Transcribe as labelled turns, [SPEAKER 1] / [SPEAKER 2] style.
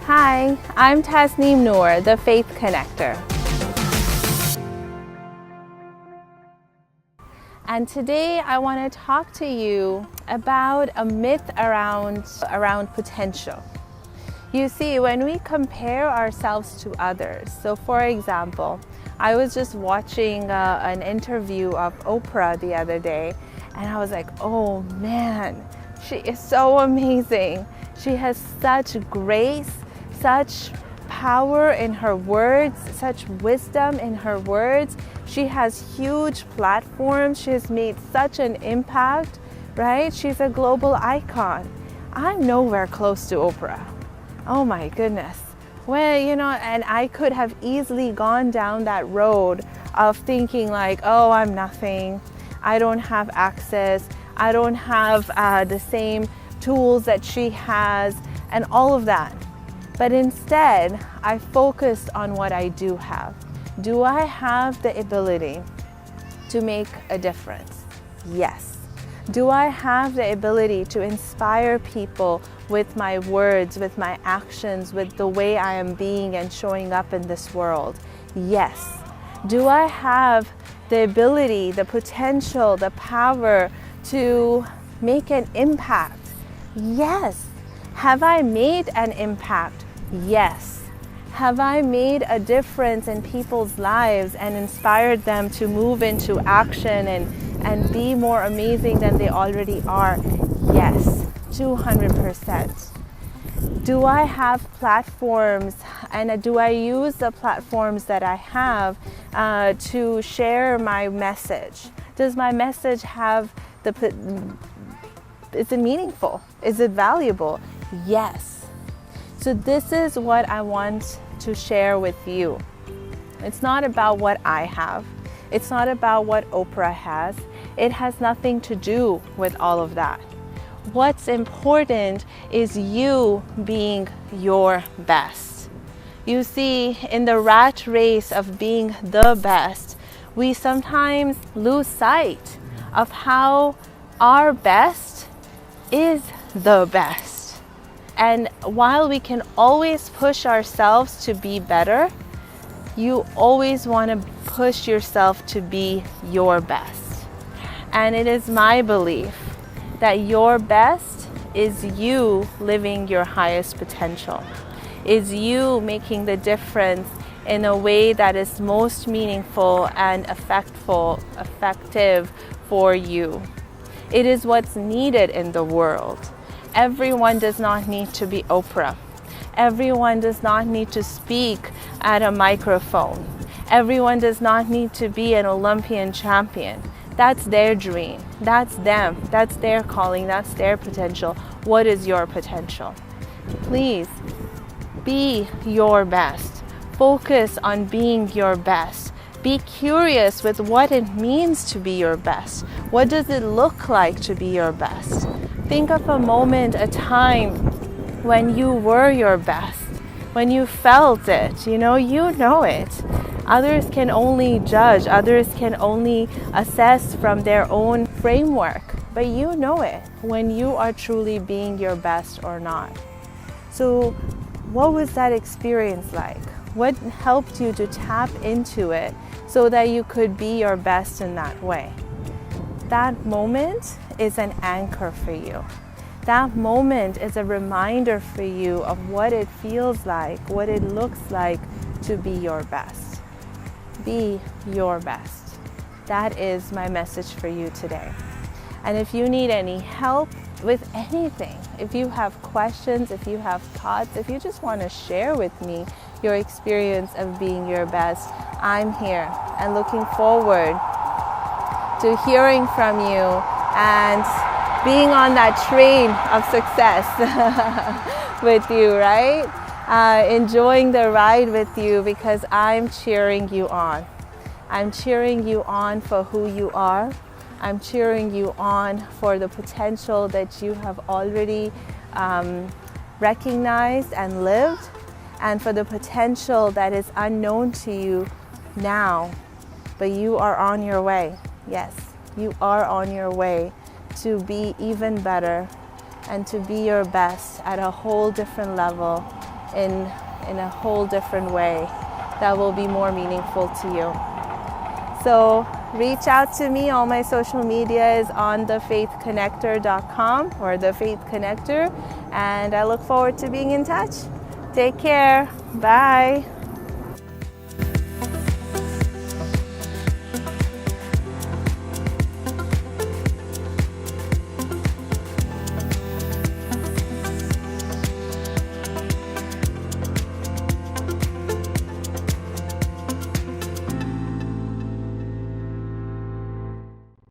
[SPEAKER 1] Hi, I'm Tasneem Noor, the Faith Connector. And today I want to talk to you about a myth around potential. You see, when we compare ourselves to others, so for example, I was just watching an interview of Oprah the other day, and I was like, oh man, she is so amazing. She has such grace, such power in her words, such wisdom in her words. She has huge platforms. She has made such an impact, right? She's a global icon. I'm nowhere close to Oprah. Oh my goodness. Well, and I could have easily gone down that road of thinking like, oh, I'm nothing. I don't have access. I don't have the same tools that she has and all of that. But instead, I focused on what I do have. Do I have the ability to make a difference? Yes. Do I have the ability to inspire people with my words, with my actions, with the way I am being and showing up in this world? Yes. Do I have the ability, the potential, the power to make an impact? Yes. Have I made an impact? Yes. Have I made a difference in people's lives and inspired them to move into action and be more amazing than they already are? Yes, 200%. Do I have platforms, and do I use the platforms that I have to share my message? Does my message have is it meaningful? Is it valuable? Yes. So this is what I want to share with you. It's not about what I have. It's not about what Oprah has. It has nothing to do with all of that. What's important is you being your best. You see, in the rat race of being the best, we sometimes lose sight of how our best is the best. And while we can always push ourselves to be better, you always want to push yourself to be your best. And it is my belief that your best is you living your highest potential, is you making the difference in a way that is most meaningful and effective for you. It is what's needed in the world. Everyone does not need to be Oprah. Everyone does not need to speak at a microphone. Everyone does not need to be an Olympian champion. That's their dream. That's them. That's their calling. That's their potential. What is your potential? Please be your best. Focus on being your best. Be curious with what it means to be your best. What does it look like to be your best? Think of a moment, a time when you were your best, when you felt it, you know it. Others can only judge, others can only assess from their own framework, but you know it when you are truly being your best or not. So what was that experience like? What helped you to tap into it so that you could be your best in that way? That moment is an anchor for you. That moment is a reminder for you of what it feels like, what it looks like to be your best. Be your best. That is my message for you today. And if you need any help with anything, if you have questions, if you have thoughts, if you just want to share with me your experience of being your best, I'm here and looking forward to hearing from you and being on that train of success with you, right? Enjoying the ride with you because I'm cheering you on. I'm cheering you on for who you are. I'm cheering you on for the potential that you have already recognized and lived, and for the potential that is unknown to you now, but you are on your way. Yes, you are on your way to be even better and to be your best at a whole different level in a whole different way that will be more meaningful to you. So reach out to me. All my social media is on thefaithconnector.com or The Faith Connector, and I look forward to being in touch. Take care. Bye.